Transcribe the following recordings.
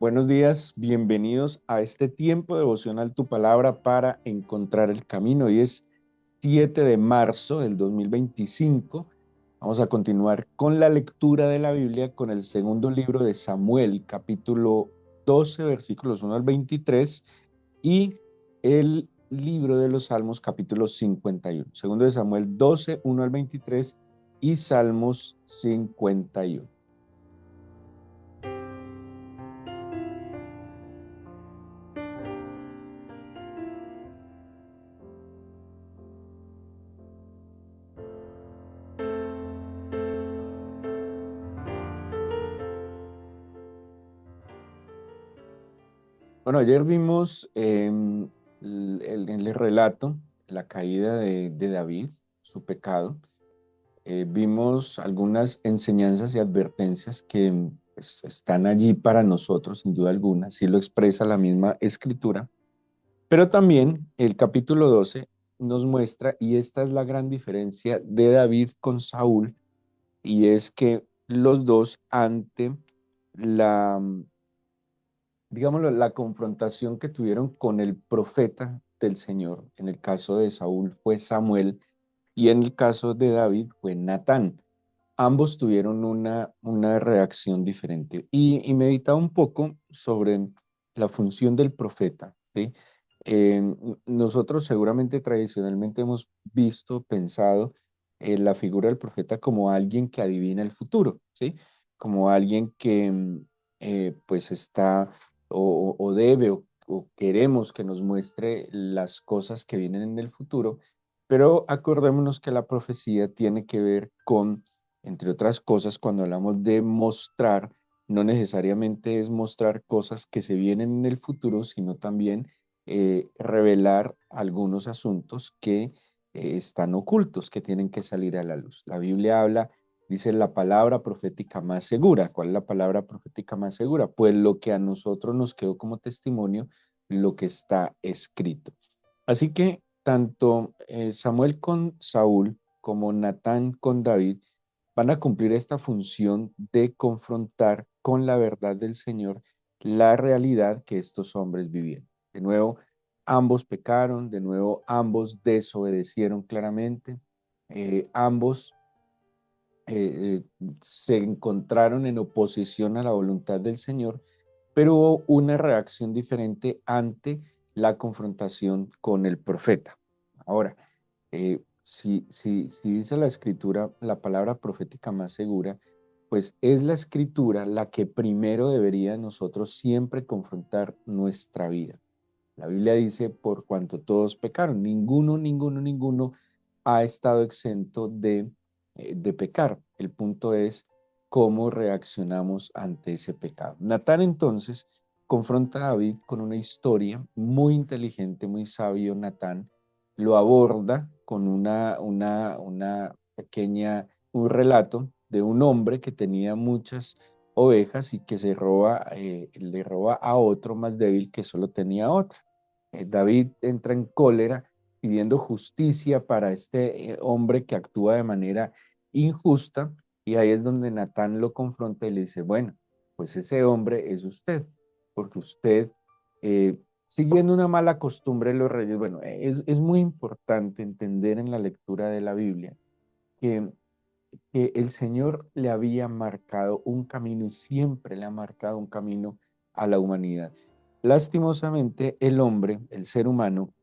Buenos días, bienvenidos a este tiempo devocional Tu Palabra para encontrar el camino. Hoy es 7 de marzo del 2025. Vamos a continuar con la lectura de la Biblia con el segundo libro de Samuel, capítulo 12, versículos 1 al 23, y el libro de los Salmos, capítulo 51. Segundo de Samuel 12, 1 al 23 y Salmos 51. Bueno, ayer vimos el relato, la caída de David, su pecado. Vimos algunas enseñanzas y advertencias que pues, están allí para nosotros, sin duda alguna, así lo expresa la misma escritura. Pero también el capítulo 12 nos muestra, y esta es la gran diferencia de David con Saúl, y es que los dos ante la digámoslo, la confrontación que tuvieron con el profeta del Señor. En el caso de Saúl fue Samuel y en el caso de David fue Natán. Ambos tuvieron una reacción diferente. Y meditaba un poco sobre la función del profeta, ¿sí? Eh, Nosotros seguramente tradicionalmente hemos visto, pensado en la figura del profeta como alguien que adivina el futuro, ¿sí? Como alguien que pues está o debe o queremos que nos muestre las cosas que vienen en el futuro, pero acordémonos que la profecía tiene que ver con, entre otras cosas, cuando hablamos de mostrar, no necesariamente es mostrar cosas que se vienen en el futuro, sino también revelar algunos asuntos que están ocultos, que tienen que salir a la luz. La Biblia habla, dice la palabra profética más segura. ¿Cuál es la palabra profética más segura? Pues lo que a nosotros nos quedó como testimonio, lo que está escrito. Así que tanto Samuel con Saúl como Natán con David van a cumplir esta función de confrontar con la verdad del Señor la realidad que estos hombres vivían. De nuevo, ambos pecaron, de nuevo, ambos desobedecieron claramente, ambos se encontraron en oposición a la voluntad del Señor, pero hubo una reacción diferente ante la confrontación con el profeta. Ahora, si dice la escritura, la palabra profética más segura, pues es la escritura la que primero debería nosotros siempre confrontar nuestra vida. La Biblia dice, por cuanto todos pecaron, ninguno ha estado exento de pecar. El punto es cómo reaccionamos ante ese pecado. Natán entonces confronta a David con una historia muy inteligente, muy sabio. Natán lo aborda con una pequeña, un relato de un hombre que tenía muchas ovejas y que le roba a otro más débil que solo tenía otra. David entra en cólera pidiendo justicia para este hombre que actúa de manera injusta, y ahí es donde Natán lo confronta y le dice, bueno, pues ese hombre es usted, porque usted, siguiendo una mala costumbre de los reyes, bueno, es muy importante entender en la lectura de la Biblia que el Señor le había marcado un camino y siempre le ha marcado un camino a la humanidad. Lastimosamente, el hombre, el ser humano,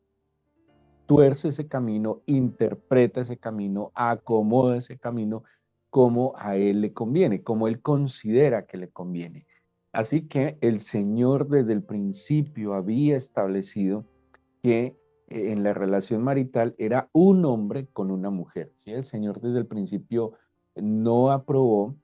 tuerce ese camino, interpreta ese camino, acomoda ese camino como a él le conviene, como él considera que le conviene. Así que el Señor desde el principio había establecido que en la relación marital era un hombre con una mujer, ¿sí? El Señor desde el principio no aprobó,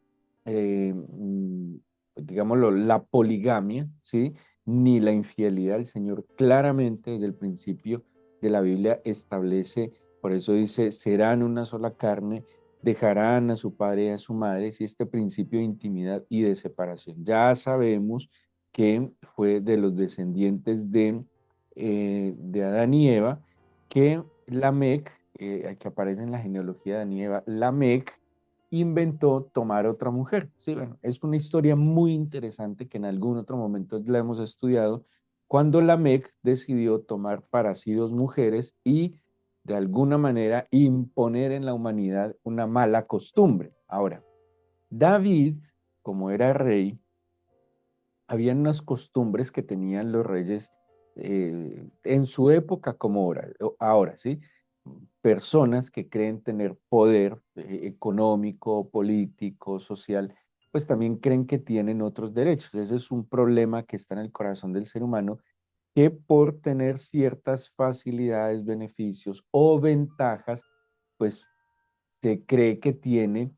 digámoslo, la poligamia, ¿sí? Ni la infidelidad. El Señor claramente desde el principio de la Biblia establece, por eso dice, serán una sola carne, dejarán a su padre y a su madre, si este principio de intimidad y de separación. Ya sabemos que fue de los descendientes de Adán y Eva, que Lamec, que aparece en la genealogía de Adán y Eva, Lamec inventó tomar otra mujer. Sí, bueno, es una historia muy interesante que en algún otro momento la hemos estudiado, cuando Lamec decidió tomar para sí dos mujeres y de alguna manera imponer en la humanidad una mala costumbre. Ahora, David, como era rey, habían unas costumbres que tenían los reyes en su época como ahora, ¿sí? Personas que creen tener poder económico, político, social, pues también creen que tienen otros derechos. Ese es un problema que está en el corazón del ser humano, que por tener ciertas facilidades, beneficios o ventajas, pues se cree que tiene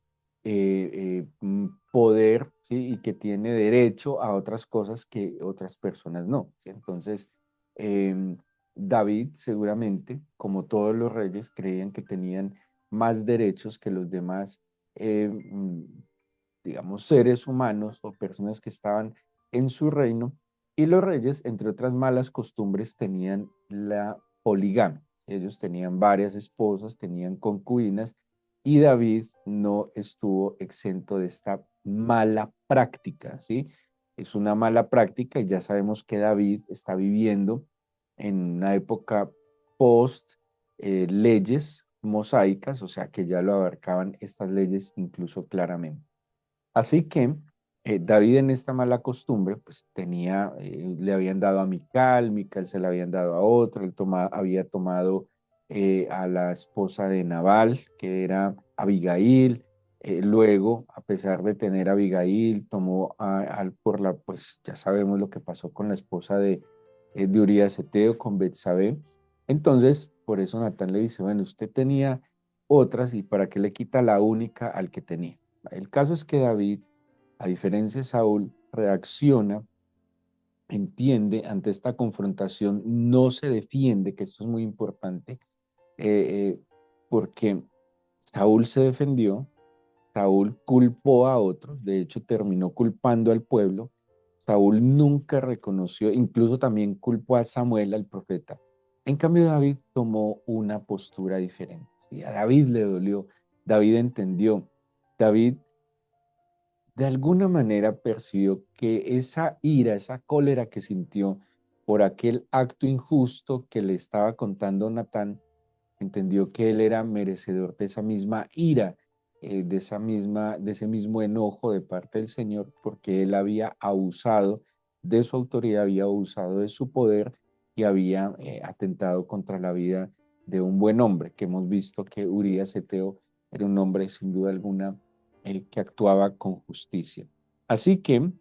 poder, ¿sí? Y que tiene derecho a otras cosas que otras personas no, ¿sí? Entonces, David seguramente, como todos los reyes, creían que tenían más derechos que los demás, digamos, seres humanos o personas que estaban en su reino. Y los reyes, entre otras malas costumbres, tenían la poligamia. Ellos tenían varias esposas, tenían concubinas, y David no estuvo exento de esta mala práctica, ¿sí? Es una mala práctica y ya sabemos que David está viviendo en una época post leyes mosaicas, o sea que ya lo abarcaban estas leyes incluso claramente. Así que David, en esta mala costumbre, pues tenía, le habían dado a Mical, Mical se la habían dado a otro, había tomado a la esposa de Nabal, que era Abigail. Luego, a pesar de tener a Abigail, tomó pues ya sabemos lo que pasó con la esposa de Urías Eteo, con Betsabé. Entonces, por eso Natán le dice, bueno, usted tenía otras, y ¿para qué le quita la única al que tenía? El caso es que David, a diferencia de Saúl, reacciona, entiende ante esta confrontación, no se defiende, que esto es muy importante, eh, porque Saúl se defendió, Saúl culpó a otros, de hecho terminó culpando al pueblo. Saúl nunca reconoció, incluso también culpó a Samuel, al profeta. En cambio, David tomó una postura diferente. ¿Sí? A David le dolió, David entendió, David de alguna manera percibió que esa ira, esa cólera que sintió por aquel acto injusto que le estaba contando Natán, entendió que él era merecedor de esa misma ira, de ese mismo enojo de parte del Señor, porque él había abusado de su autoridad, había abusado de su poder y había atentado contra la vida de un buen hombre, que hemos visto que Urías Eteo era un hombre sin duda alguna que actuaba con justicia. Así que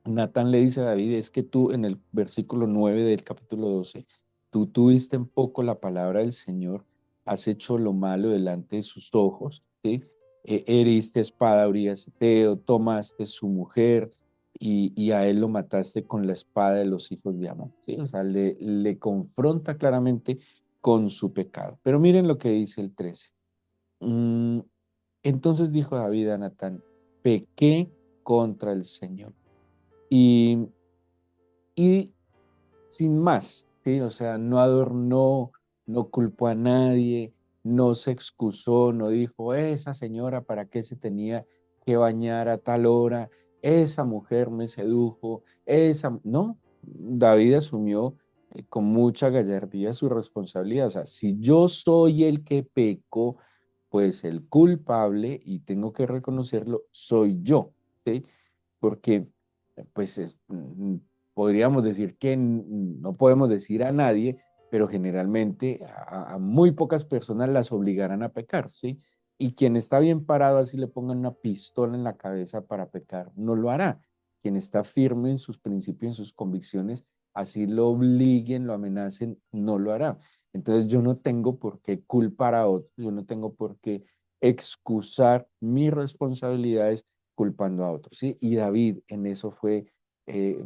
Natán le dice a David, es que tú en el versículo 9 del capítulo 12, tú tuviste en poco la palabra del Señor, has hecho lo malo delante de sus ojos, ¿sí? Heriste espada a Urías Eteo, tomaste su mujer y a él lo mataste con la espada de los hijos de Amón, ¿sí? O sea, le confronta claramente con su pecado. Pero miren lo que dice el 13. Mm, entonces dijo David a Natán, pequé contra el Señor. Y y sin más, ¿sí? O sea, no adornó, no culpó a nadie, no se excusó, no dijo, esa señora, ¿para qué se tenía que bañar a tal hora? Esa mujer me sedujo, No, David asumió con mucha gallardía su responsabilidad. O sea, si yo soy el que peco, pues el culpable, y tengo que reconocerlo, soy yo, ¿sí? Porque pues podríamos decir que no podemos decir a nadie, pero generalmente a muy pocas personas las obligarán a pecar, ¿sí? Y quien está bien parado, así le pongan una pistola en la cabeza para pecar, no lo hará. Quien está firme en sus principios, en sus convicciones, así lo obliguen, lo amenacen, no lo hará. Entonces yo no tengo por qué culpar a otros, yo no tengo por qué excusar mis responsabilidades culpando a otros, ¿sí? Y David en eso fue, eh,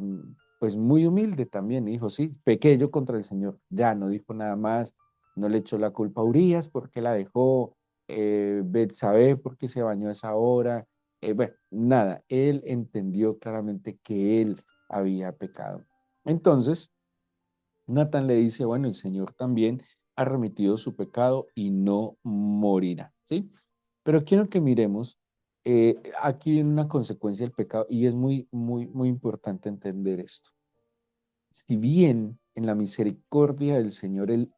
pues muy humilde también, dijo, sí, pequé yo contra el Señor, ya no dijo nada más, no le echó la culpa a Urías porque la dejó, Betsabé porque se bañó a esa hora, bueno, nada, él entendió claramente que él había pecado. Entonces, Natán le dice, bueno, el Señor también ha remitido su pecado y no morirá, ¿sí? Pero quiero que miremos aquí en una consecuencia del pecado y es muy, muy, muy importante entender esto. Si bien en la misericordia del Señor Él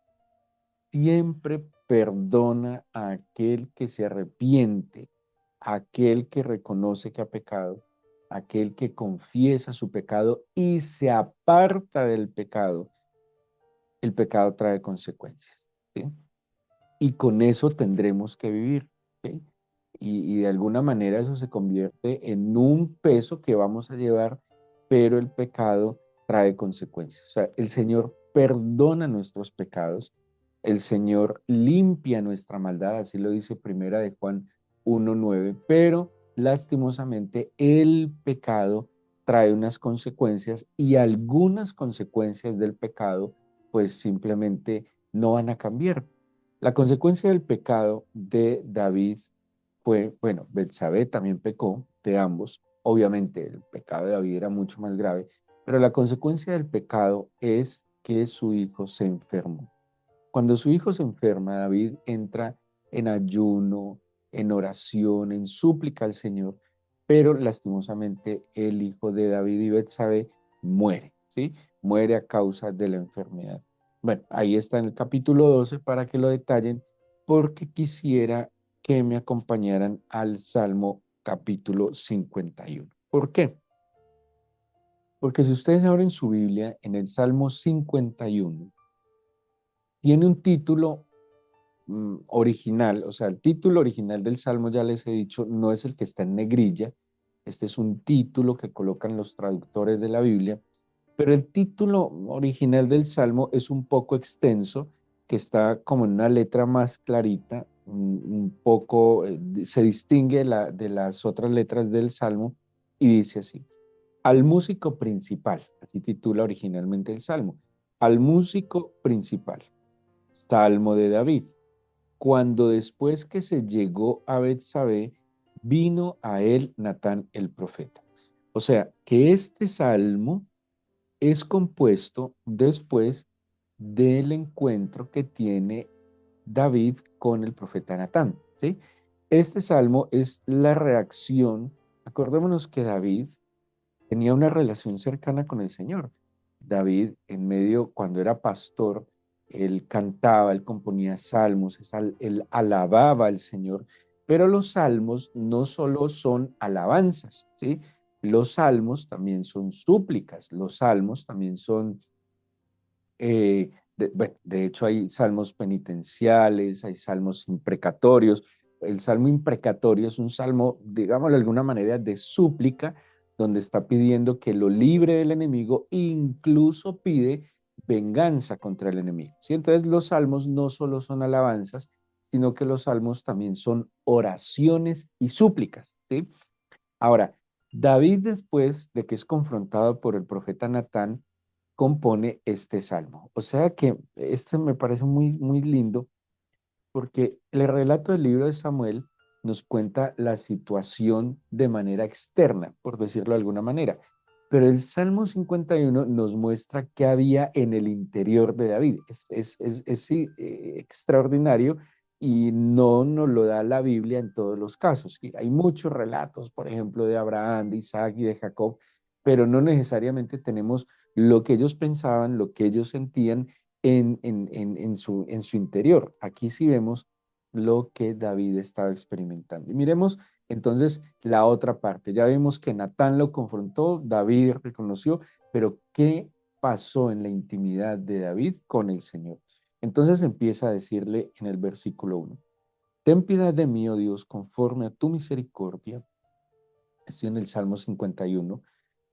siempre perdona a aquel que se arrepiente, a aquel que reconoce que ha pecado, a aquel que confiesa su pecado y se aparta del pecado, el pecado trae consecuencias, ¿sí? Y con eso tendremos que vivir, ¿sí? Y de alguna manera eso se convierte en un peso que vamos a llevar, pero el pecado trae consecuencias. O sea, el Señor perdona nuestros pecados, el Señor limpia nuestra maldad, así lo dice Primera de Juan 1:9, pero lastimosamente el pecado trae unas consecuencias y algunas consecuencias del pecado pues simplemente no van a cambiar. La consecuencia del pecado de David fue, bueno, Betsabé también pecó de ambos. Obviamente el pecado de David era mucho más grave, pero la consecuencia del pecado es que su hijo se enfermó. Cuando su hijo se enferma, David entra en ayuno, en oración, en súplica al Señor, pero lastimosamente el hijo de David y Betsabé muere, ¿sí? Muere a causa de la enfermedad. Bueno, ahí está en el capítulo 12 para que lo detallen, porque quisiera que me acompañaran al Salmo capítulo 51. ¿Por qué? Porque si ustedes abren su Biblia en el Salmo 51, tiene un título original, o sea, el título original del Salmo, ya les he dicho, no es el que está en negrilla. Este es un título que colocan los traductores de la Biblia, pero el título original del Salmo es un poco extenso, que está como en una letra más clarita, un poco, se distingue de las otras letras del Salmo y dice así: al músico principal, así titula originalmente el Salmo, al músico principal, Salmo de David, cuando después que se llegó a Betsabé, vino a él Natán el profeta. O sea, que este salmo es compuesto después del encuentro que tiene David con el profeta Natán, ¿sí? Este salmo es la reacción. Acordémonos que David tenía una relación cercana con el Señor. David, en medio, cuando era pastor, él cantaba, él componía salmos, él alababa al Señor, pero los salmos no solo son alabanzas, ¿sí? Los salmos también son súplicas, los salmos también son bueno, de hecho, hay salmos penitenciales, hay salmos imprecatorios. El salmo imprecatorio es un salmo, digámoslo de alguna manera, de súplica, donde está pidiendo que lo libre del enemigo, incluso pide venganza contra el enemigo. ¿Sí? Entonces, los salmos no solo son alabanzas, sino que los salmos también son oraciones y súplicas. ¿Sí? Ahora, David, después de que es confrontado por el profeta Natán, compone este salmo. O sea que este me parece muy, muy lindo porque el relato del libro de Samuel nos cuenta la situación de manera externa, por decirlo de alguna manera. Pero el Salmo 51 nos muestra qué había en el interior de David. Sí, extraordinario y no nos lo da la Biblia en todos los casos. Y hay muchos relatos, por ejemplo, de Abraham, de Isaac y de Jacob, pero no necesariamente tenemos lo que ellos pensaban, lo que ellos sentían en su interior. Aquí sí vemos lo que David estaba experimentando. Y miremos entonces la otra parte. Ya vimos que Natán lo confrontó, David reconoció, pero ¿qué pasó en la intimidad de David con el Señor? Entonces empieza a decirle en el versículo 1, ten piedad de mí, oh Dios, conforme a tu misericordia. Estoy en el Salmo 51.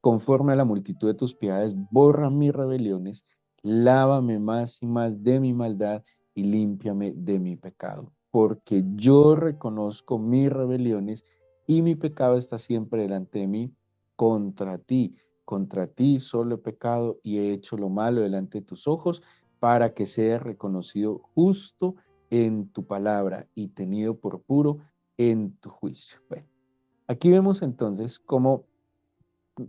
Conforme a la multitud de tus piedades, borra mis rebeliones, lávame más y más de mi maldad y límpiame de mi pecado. Porque yo reconozco mis rebeliones y mi pecado está siempre delante de mí contra ti. Contra ti solo he pecado y he hecho lo malo delante de tus ojos para que sea reconocido justo en tu palabra y tenido por puro en tu juicio. Bueno, aquí vemos entonces cómo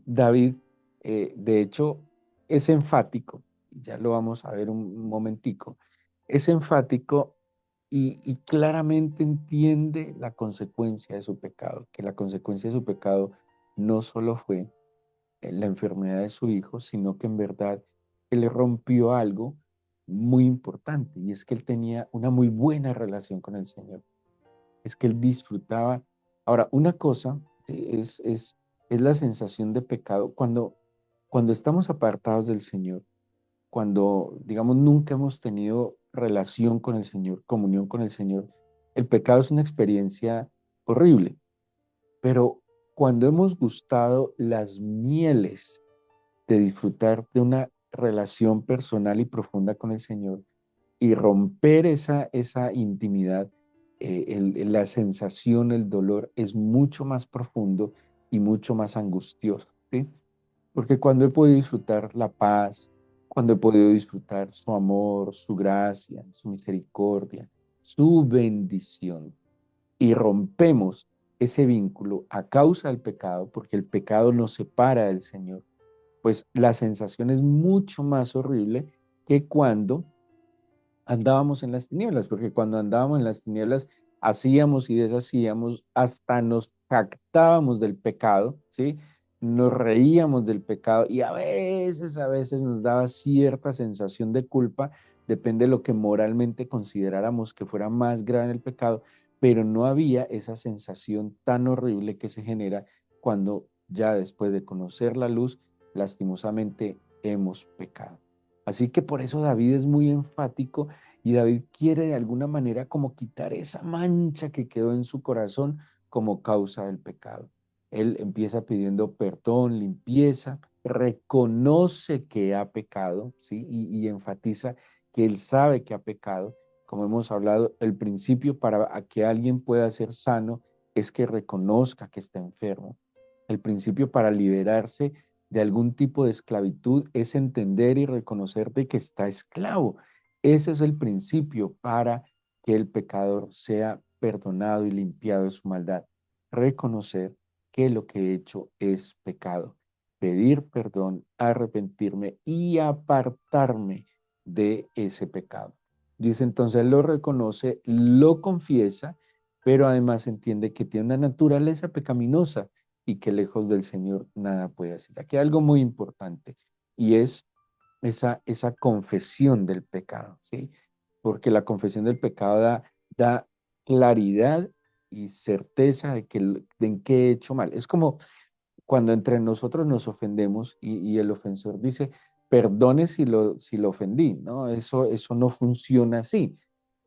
David, de hecho, es enfático, ya lo vamos a ver un momentico, es enfático y claramente entiende la consecuencia de su pecado, que la consecuencia de su pecado no solo fue la enfermedad de su hijo, sino que en verdad él rompió algo muy importante, y es que él tenía una muy buena relación con el Señor, es que él disfrutaba. Ahora, una cosa es la sensación de pecado cuando estamos apartados del Señor, cuando, digamos, nunca hemos tenido relación con el Señor, comunión con el Señor. El pecado es una experiencia horrible, pero cuando hemos gustado las mieles de disfrutar de una relación personal y profunda con el Señor y romper esa intimidad, la sensación, el dolor es mucho más profundo y mucho más angustioso, ¿sí? Porque cuando he podido disfrutar la paz, cuando he podido disfrutar su amor, su gracia, su misericordia, su bendición, y rompemos ese vínculo a causa del pecado, porque el pecado nos separa del Señor, pues la sensación es mucho más horrible que cuando andábamos en las tinieblas, porque cuando andábamos en las tinieblas hacíamos y deshacíamos, hasta nos jactábamos del pecado, ¿sí? Nos reíamos del pecado y a veces nos daba cierta sensación de culpa, depende de lo que moralmente consideráramos que fuera más grave en el pecado, pero no había esa sensación tan horrible que se genera cuando ya después de conocer la luz, lastimosamente hemos pecado. Así que por eso David es muy enfático y David quiere de alguna manera como quitar esa mancha que quedó en su corazón como causa del pecado. Él empieza pidiendo perdón, limpieza, reconoce que ha pecado, ¿sí? Y enfatiza que él sabe que ha pecado. Como hemos hablado, el principio para que alguien pueda ser sano es que reconozca que está enfermo. El principio para liberarse de algún tipo de esclavitud es entender y reconocer de que está esclavo. Ese es el principio para que el pecador sea perdonado y limpiado de su maldad. Reconocer que lo que he hecho es pecado. Pedir perdón, arrepentirme y apartarme de ese pecado. Dice entonces, lo reconoce, lo confiesa, pero además entiende que tiene una naturaleza pecaminosa y que lejos del Señor nada puede hacer. Aquí hay algo muy importante y es esa confesión del pecado, ¿sí? Porque la confesión del pecado da claridad y certeza de en qué he hecho mal. Es como cuando entre nosotros nos ofendemos y el ofensor dice, perdone si lo ofendí, ¿no? Eso no funciona así,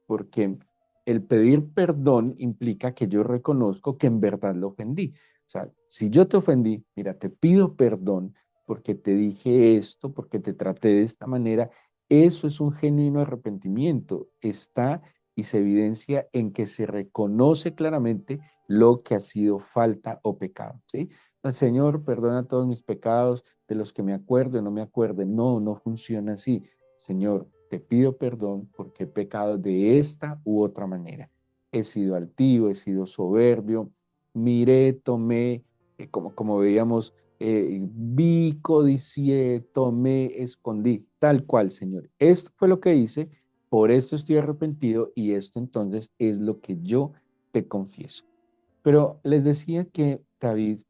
porque el pedir perdón implica que yo reconozco que en verdad lo ofendí. O sea, si yo te ofendí, mira, te pido perdón porque te dije esto, porque te traté de esta manera, eso es un genuino arrepentimiento. Está y se evidencia en que se reconoce claramente lo que ha sido falta o pecado, ¿sí? Señor, perdona todos mis pecados, de los que me acuerdo y no me acuerde. No, no funciona así. Señor, te pido perdón porque he pecado de esta u otra manera. He sido altivo, he sido soberbio, miré, tomé, como veíamos, vi, codicié, tomé, escondí, tal cual, Señor. Esto fue lo que hice, por esto estoy arrepentido y esto entonces es lo que yo te confieso. Pero les decía que David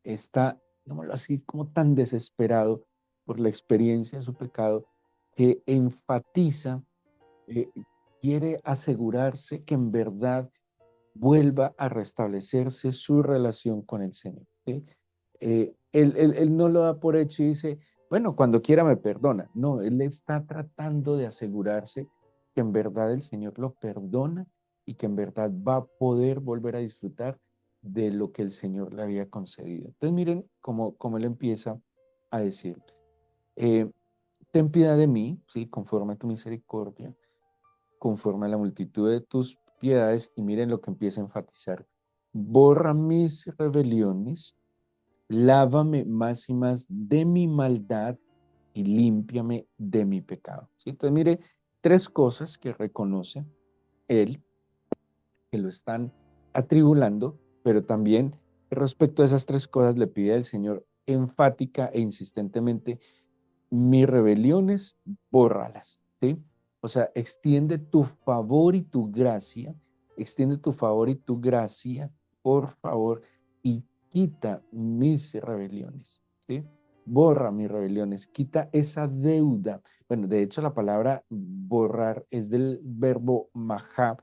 está, digámoslo así, como tan desesperado por la experiencia de su pecado, que enfatiza, eh, quiere asegurarse que en verdad vuelva a restablecerse su relación con el Señor, ¿sí? Él no lo da por hecho y dice, bueno, cuando quiera me perdona. No, él está tratando de asegurarse que en verdad el Señor lo perdona y que en verdad va a poder volver a disfrutar de lo que el Señor le había concedido. Entonces miren cómo él empieza a decir, eh, ten piedad de mí, ¿sí? Conforme a tu misericordia, conforme a la multitud de tus piedades, y miren lo que empieza a enfatizar, borra mis rebeliones, lávame más y más de mi maldad y límpiame de mi pecado. ¿Sí? Entonces, mire, tres cosas que reconoce él, que lo están atribulando, pero también respecto a esas tres cosas le pide al Señor enfática e insistentemente, mis rebeliones, bórralas, ¿sí? O sea, extiende tu favor y tu gracia, extiende tu favor y tu gracia, por favor, y quita mis rebeliones, ¿sí? Borra mis rebeliones, quita esa deuda. Bueno, de hecho la palabra borrar es del verbo majá,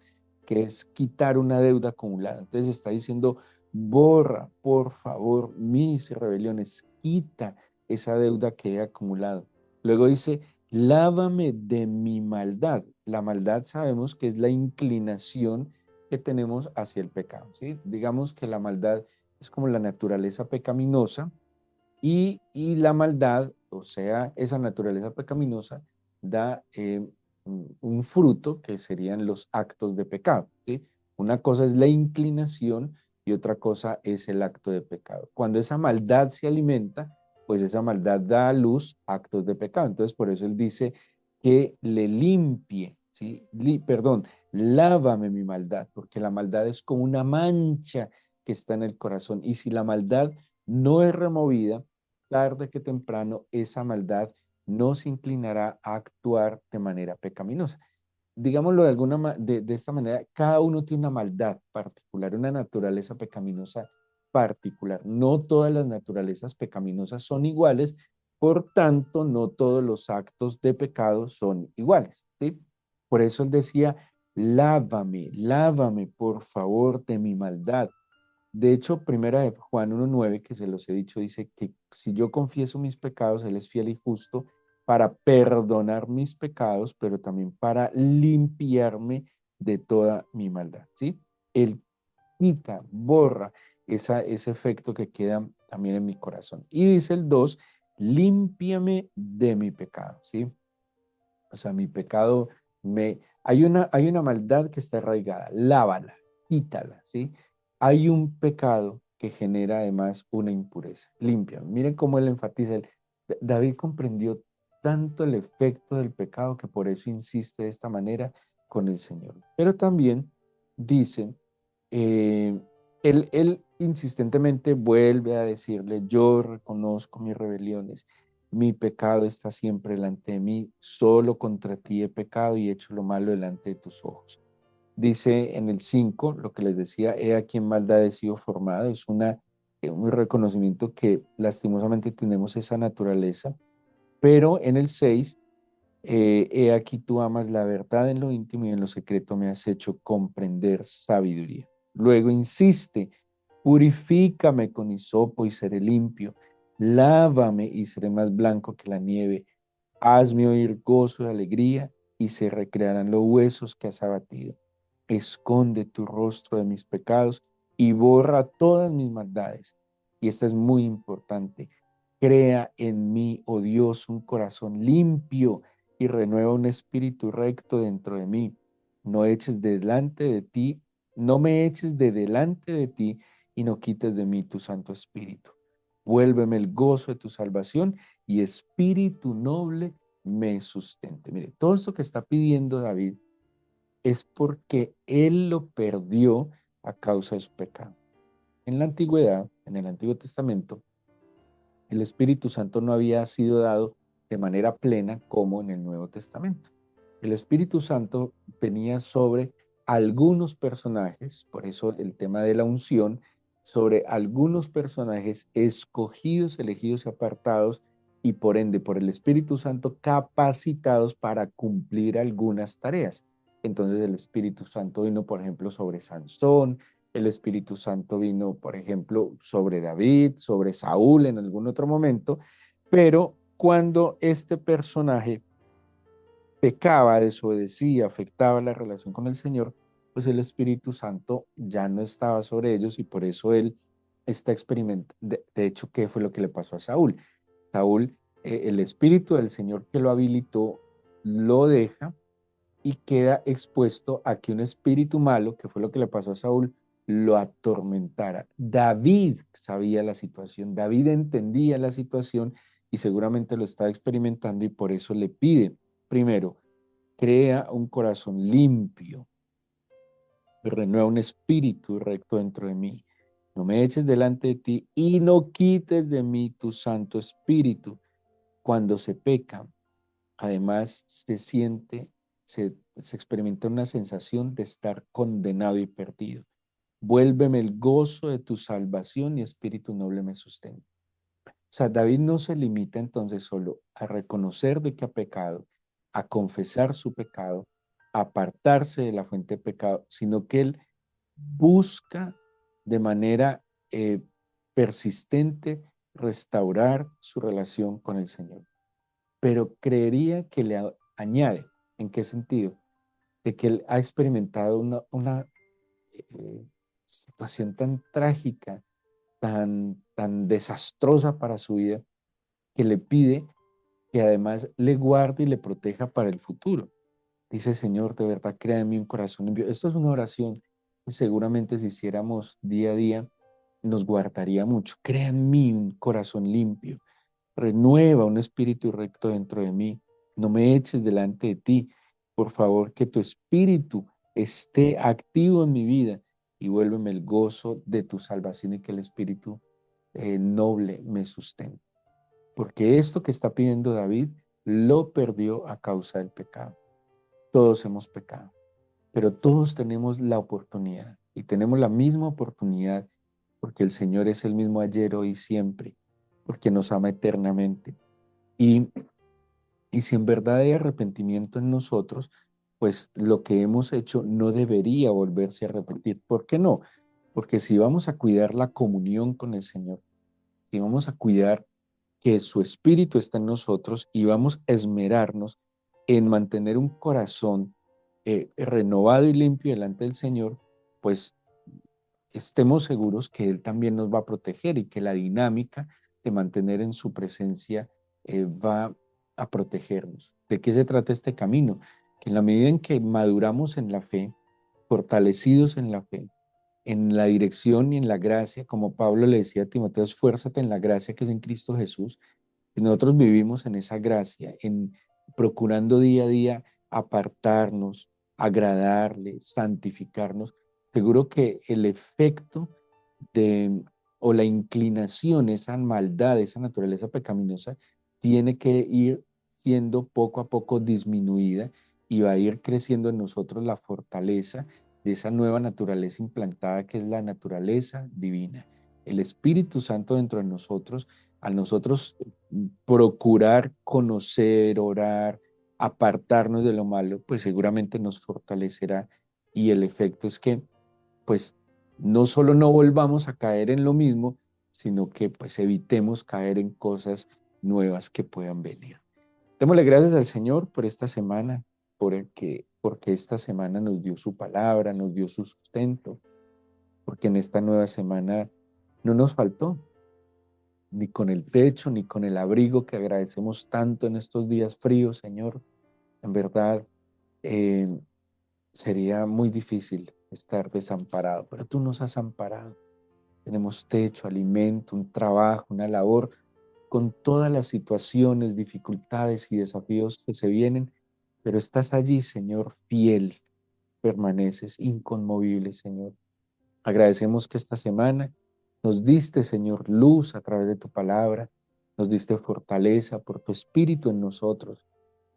que es quitar una deuda acumulada. Entonces está diciendo, borra, por favor, mis rebeliones, quita esa deuda que he acumulado. Luego dice, lávame de mi maldad. La maldad sabemos que es la inclinación que tenemos hacia el pecado, ¿sí? Digamos que la maldad es como la naturaleza pecaminosa y la maldad, o sea, esa naturaleza pecaminosa da un fruto que serían los actos de pecado, ¿sí? Una cosa es la inclinación y otra cosa es el acto de pecado. Cuando esa maldad se alimenta, pues esa maldad da a luz actos de pecado. Entonces, por eso él dice que le limpie, ¿sí? Perdón, lávame mi maldad, porque la maldad es como una mancha que está en el corazón. Y si la maldad no es removida, tarde que temprano esa maldad no se inclinará a actuar de manera pecaminosa. Digámoslo de esta manera, cada uno tiene una maldad particular, una naturaleza pecaminosa particular. No todas las naturalezas pecaminosas son iguales, por tanto, no todos los actos de pecado son iguales, ¿sí? Por eso él decía, lávame, lávame, por favor, de mi maldad. De hecho, primera de Juan 1:9, que se los he dicho, dice que si yo confieso mis pecados, Él es fiel y justo para perdonar mis pecados, pero también para limpiarme de toda mi maldad, ¿sí? Él quita, borra ese efecto que queda también en mi corazón. Y dice el 2, límpiame de mi pecado, ¿sí? O sea, mi pecado hay una maldad que está arraigada, lávala, quítala, ¿sí? Hay un pecado que genera además una impureza, limpia. Miren cómo él enfatiza, David comprendió tanto el efecto del pecado que por eso insiste de esta manera con el Señor. Pero también dice, eh, él insistentemente vuelve a decirle, yo reconozco mis rebeliones, mi pecado está siempre delante de mí, solo contra ti he pecado y he hecho lo malo delante de tus ojos. Dice en el 5, lo que les decía, he aquí en maldad he sido formado, es un reconocimiento que lastimosamente tenemos esa naturaleza, pero en el 6, he aquí tú amas la verdad en lo íntimo y en lo secreto me has hecho comprender sabiduría. Luego insiste, purifícame con hisopo y seré limpio, lávame y seré más blanco que la nieve, hazme oír gozo y alegría y se recrearán los huesos que has abatido. Esconde tu rostro de mis pecados y borra todas mis maldades. Y esta es muy importante. Crea en mí, oh Dios, un corazón limpio y renueva un espíritu recto dentro de mí. No eches delante de ti, no me eches de delante de ti y no quites de mí tu Santo Espíritu. Vuélveme el gozo de tu salvación y espíritu noble me sustente. Mire, todo esto que está pidiendo David es porque él lo perdió a causa de su pecado. En la antigüedad, en el Antiguo Testamento, el Espíritu Santo no había sido dado de manera plena como en el Nuevo Testamento. El Espíritu Santo venía sobre algunos personajes, por eso el tema de la unción, sobre algunos personajes escogidos, elegidos y apartados, y por ende por el Espíritu Santo capacitados para cumplir algunas tareas. Entonces el Espíritu Santo vino, por ejemplo, sobre Sansón, el Espíritu Santo vino, por ejemplo, sobre David, sobre Saúl en algún otro momento, pero cuando este personaje pecaba, desobedecía, afectaba la relación con el Señor, pues el Espíritu Santo ya no estaba sobre ellos y por eso él está experimentando. De hecho, ¿qué fue lo que le pasó a Saúl? Saúl, el Espíritu del Señor que lo habilitó, lo deja y queda expuesto a que un espíritu malo, que fue lo que le pasó a Saúl, lo atormentara. David sabía la situación, David entendía la situación y seguramente lo estaba experimentando y por eso le pide, primero, crea un corazón limpio, renueva un espíritu recto dentro de mí. No me eches delante de ti y no quites de mí tu Santo Espíritu. Cuando se peca, además se experimenta una sensación de estar condenado y perdido. Vuélveme el gozo de tu salvación y espíritu noble me sustenta. O sea, David no se limita entonces solo a reconocer de que ha pecado, a confesar su pecado, a apartarse de la fuente de pecado, sino que él busca de manera persistente restaurar su relación con el Señor. Pero creería que añade, ¿en qué sentido? De que él ha experimentado una situación tan trágica, tan desastrosa para su vida, que le pide que además le guarde y le proteja para el futuro. Dice, Señor, de verdad, crea en mí un corazón limpio. Esto es una oración que seguramente si hiciéramos día a día nos guardaría mucho. Crea en mí un corazón limpio. Renueva un espíritu recto dentro de mí. No me eches delante de ti. Por favor, que tu espíritu esté activo en mi vida y vuélveme el gozo de tu salvación y que el espíritu noble me sustente. Porque esto que está pidiendo David lo perdió a causa del pecado. Todos hemos pecado, pero todos tenemos la oportunidad y tenemos la misma oportunidad porque el Señor es el mismo ayer, hoy y siempre, porque nos ama eternamente. Y, y si en verdad hay arrepentimiento en nosotros, pues lo que hemos hecho no debería volverse a repetir. ¿Por qué no? Porque si vamos a cuidar la comunión con el Señor, si vamos a cuidar que su espíritu está en nosotros y vamos a esmerarnos en mantener un corazón renovado y limpio delante del Señor, pues estemos seguros que Él también nos va a proteger y que la dinámica de mantener en su presencia va a protegernos. ¿De qué se trata este camino? Que en la medida en que maduramos en la fe, fortalecidos en la fe, en la dirección y en la gracia, como Pablo le decía a Timoteo, esfuérzate en la gracia que es en Cristo Jesús. Si nosotros vivimos en esa gracia, en procurando día a día apartarnos, agradarle, santificarnos, seguro que el efecto de, o la inclinación, esa maldad, esa naturaleza pecaminosa, tiene que ir siendo poco a poco disminuida y va a ir creciendo en nosotros la fortaleza de esa nueva naturaleza implantada que es la naturaleza divina. El Espíritu Santo dentro de nosotros, al nosotros procurar conocer, orar, apartarnos de lo malo, pues seguramente nos fortalecerá y el efecto es que pues no solo no volvamos a caer en lo mismo, sino que pues evitemos caer en cosas nuevas que puedan venir. Démosle gracias al Señor por esta semana, porque esta semana nos dio su palabra, nos dio su sustento, porque en esta nueva semana no nos faltó, ni con el techo, ni con el abrigo que agradecemos tanto en estos días fríos, Señor. En verdad, eh, sería muy difícil estar desamparado, pero tú nos has amparado. Tenemos techo, alimento, un trabajo, una labor, con todas las situaciones, dificultades y desafíos que se vienen, pero estás allí, Señor, fiel, permaneces inconmovible, Señor. Agradecemos que esta semana nos diste, Señor, luz a través de tu palabra, nos diste fortaleza por tu espíritu en nosotros.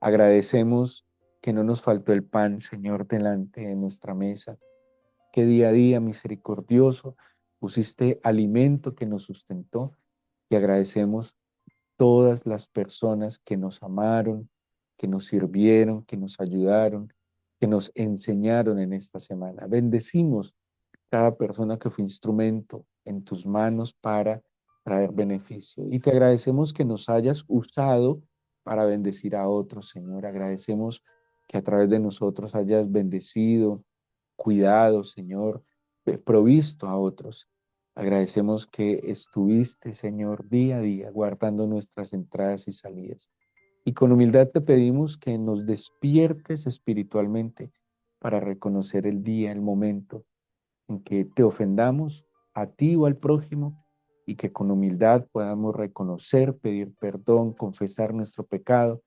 Agradecemos que no nos faltó el pan, Señor, delante de nuestra mesa, que día a día, misericordioso, pusiste alimento que nos sustentó y agradecemos todas las personas que nos amaron, que nos sirvieron, que nos ayudaron, que nos enseñaron en esta semana. Bendecimos cada persona que fue instrumento en tus manos para traer beneficio. Y te agradecemos que nos hayas usado para bendecir a otros, Señor. Agradecemos que a través de nosotros hayas bendecido, cuidado, Señor, provisto a otros. Agradecemos que estuviste, Señor, día a día, guardando nuestras entradas y salidas. Y con humildad te pedimos que nos despiertes espiritualmente para reconocer el día, el momento en que te ofendamos a ti o al prójimo y que con humildad podamos reconocer, pedir perdón, confesar nuestro pecado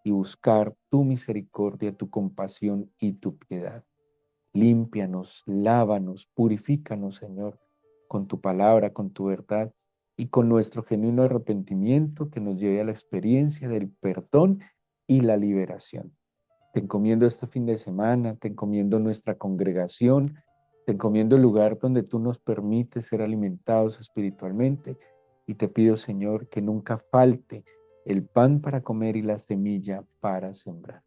y buscar tu misericordia, tu compasión y tu piedad. Límpianos, lávanos, purifícanos, Señor, con tu palabra, con tu verdad y con nuestro genuino arrepentimiento que nos lleve a la experiencia del perdón y la liberación. Te encomiendo este fin de semana, te encomiendo nuestra congregación, te encomiendo el lugar donde tú nos permites ser alimentados espiritualmente y te pido, Señor, que nunca falte el pan para comer y la semilla para sembrar.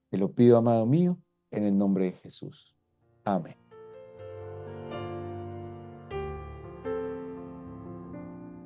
Te lo pido, amado mío, en el nombre de Jesús. Amén.